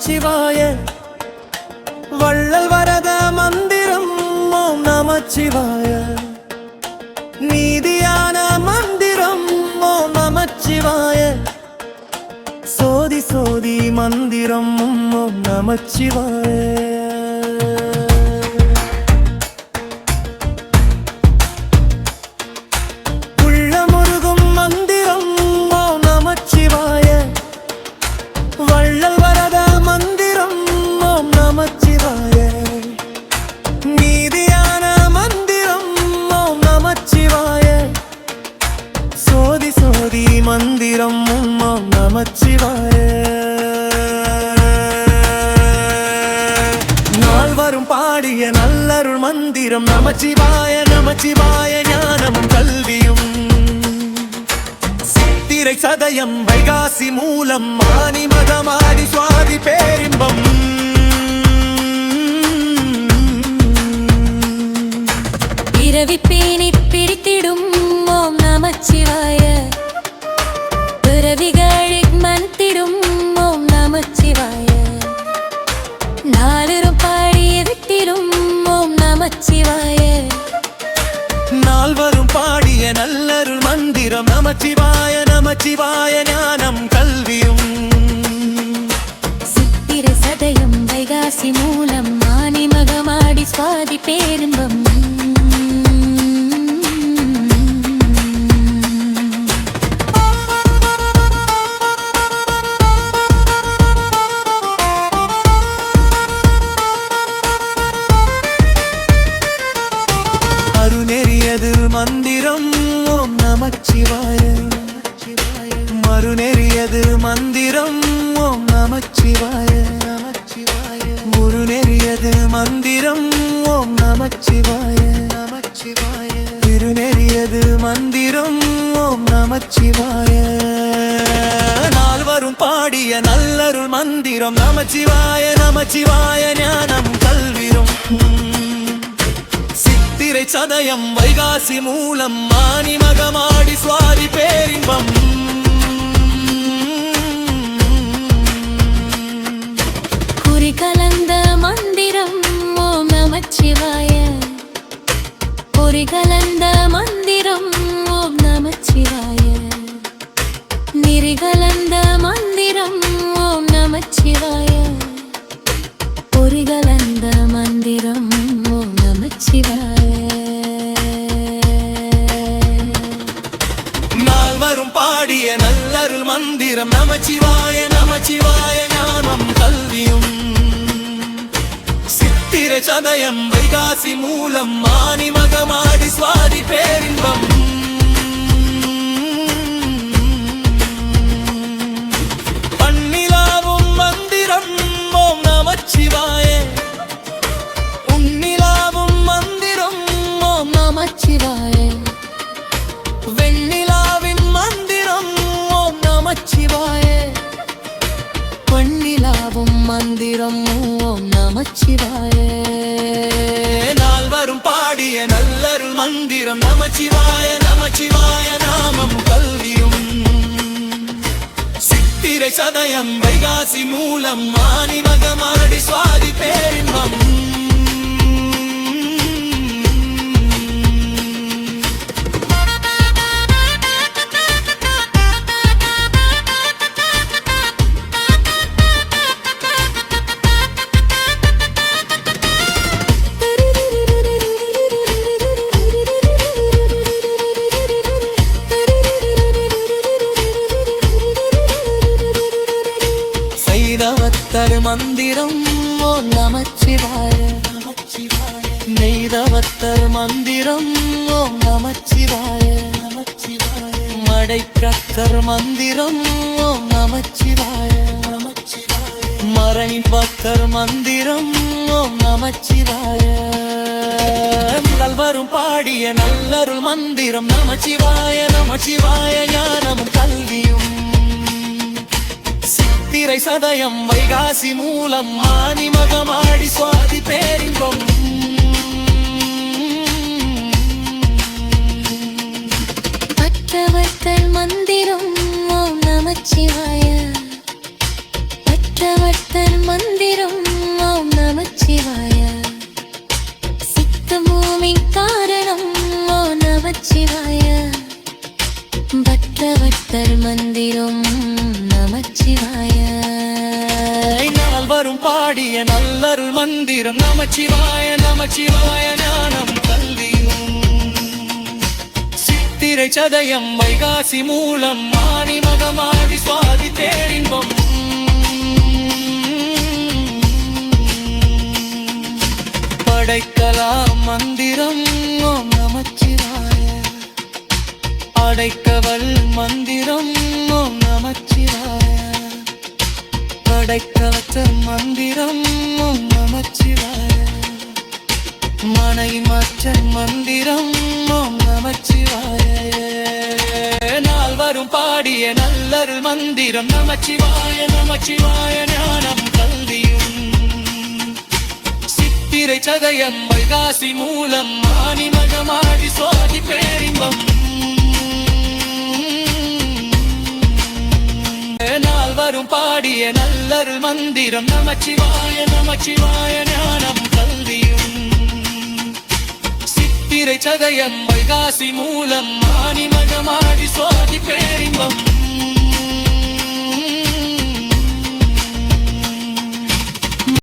நமச்சிவாய. வள்ளல் வரத மந்திரம் ஓம் நமச்சிவாய. நீதியான மந்திரம் ஓம் நமச்சிவாய. சோதி சோதி மந்திரம் ஓம் நமச்சிவாய. வள்ளல் வரத மந்திரம் ஓம் நமச்சிவாய. நீதியான மந்திரம் ஓம் நமச்சிவாய. சோதி சோதி மந்திரம் ஓம் நமச்சிவாய. நால்வரும் பாடிய நல்லருள் மந்திரம் நமச்சிவாய. நமச்சிவாய ஞானமும் கல்வியும் சித்திரை சதயம் வைகாசி மூலம் ஆனி மகமாடி சுவாதி பேரின்பம். பிறவி பேணி பிரித்திடும் ஓம் நமச்சிவாய. பிறவிகளை மன்னித்திடும் ஓம் நமச்சிவாய. நாளரும் பாடிய விட்டிடும் ஓம் நமச்சிவாய. நால்வரும் பாடிய நல்லருள் மந்திரம் நமச்சிவாய. நமச்சிவாய ஞானம் கல்வியும் சித்திரை சதயம் வைகாசி மூலம் ஆனி மகமாடி சுவாதி பேரின்பம். அருநெறியது மந்திரம் ஓம் நமச்சிவாய. மறுநெறியது மந்திரம் ஓம் நமச்சிவாய. குருநெறியது மந்திரம் ஓம் நமச்சிவாய. திருநெறியது மந்திரம் ஓம் நமச்சிவாய. நால்வரும் பாடிய நல்லருள் மந்திரம் நமச்சிவாய. நமச்சிவாய ஞானம் கல்வியும் சித்திரை சதயம் வைகாசி மூலம் ஆனி மகமாடி சுவாதி பேரின்பம். குறி கலந்த மந்திரம் ஓம் நமச்சிவாய. குறி கலந்த மந்திரம் ஓம் நமச்சிவாய. நெறி கலந்த மந்திரம் ஓம் நமச்சிவாய. குறி கலந்த மந்திரம் ஓம் நமச்சிவாய. நால்வரும் பாடிய நல்லருள் மந்திரம் நமச்சிவாய. நமச்சிவாய ஞானம் கல்வியும் சித்திரை சதயம் வைகாசி மூலம் ஆனி மகமாடி சுவாதி பேரின்பம். பண்ணிலாவும் மந்திரம் ஓம் நமச்சிவாய. உன்னிலாவும் மந்திரம் ஓம் நமச்சிவாய. வெண்ணிலாவின் மந்திரம் ஓம் நமச்சிவாய. பொன்னிலாவும் மந்திரம் ஓம் நமச்சிவாய. நால்வரும் பாடிய நல்லருள் மந்திரம் நமச்சிவாய. நமச்சிவாய நாமம் கல்வியும் சித்திரை சதயம் வைகாசி மூலம் ஆனி மகமாடி சுவாதி பேரின்பம். செய்தவத்தர் மந்திரம் ஓம் நமச்சிவாய. நெய்தவத்தர் மந்திரம் ஓம் நமச்சிவாய. மடைக்கத்தர் மந்திரம் ஓம் நமச்சிவாய. மறைபத்தர் மந்திரம் ஓம் நமச்சிவாய. நல்வரும் பாடிய நல்லருள் மந்திரம் நமச்சிவாய. நமச்சிவாய ஞானம் கல்வியும் சித்திரை சதயம் வைகாசி மூலம் ஆனி மகமாடி சுவாதி பேரின்பம். பற்றவர்த்தல் மந்திரம் ஓம் நமச்சிவாய. பற்றவர்த்தல் மந்திரம் சித்தர் மந்திரம் நமச்சிவாய. நால்வரும் பாடிய நல்லருள் மந்திரம் நமச்சிவாய நமச்சிவாய ஞானம் கல்வியும் சித்திரை சதயம் வைகாசி மூலம் ஆனி மகமாடி சுவாதி பேரின்பம் படைக்கலாம் மந்திரம் ஓம் நமச்சிவாய அடைக்கவல் மந்திரம் ஓம் நமச்சிவாய படைக்கவச்ச மந்திரம் ஓம் நமச்சிவாய மனை மற்ற மந்திரம் ஓம் நமச்சிவாய நால்வரும் பாடிய நல்லருள் மந்திரம் நமச்சிவாய நமச்சிவாய ஞானம் கல்வியும் சித்திரை சதயம் வைகாசி மூலம் ஆனி மகமாடி சுவாதி பேரின்பம் நால்வரும் பாடிய நல்லருள் மந்திரம் நமச்சிவாய நமச்சிவாய ஞானம் கல்வியும் சித்திரை சதயம் வைகாசி மூலம் ஆனி மகமாடி சுவாதி பேரின்பம்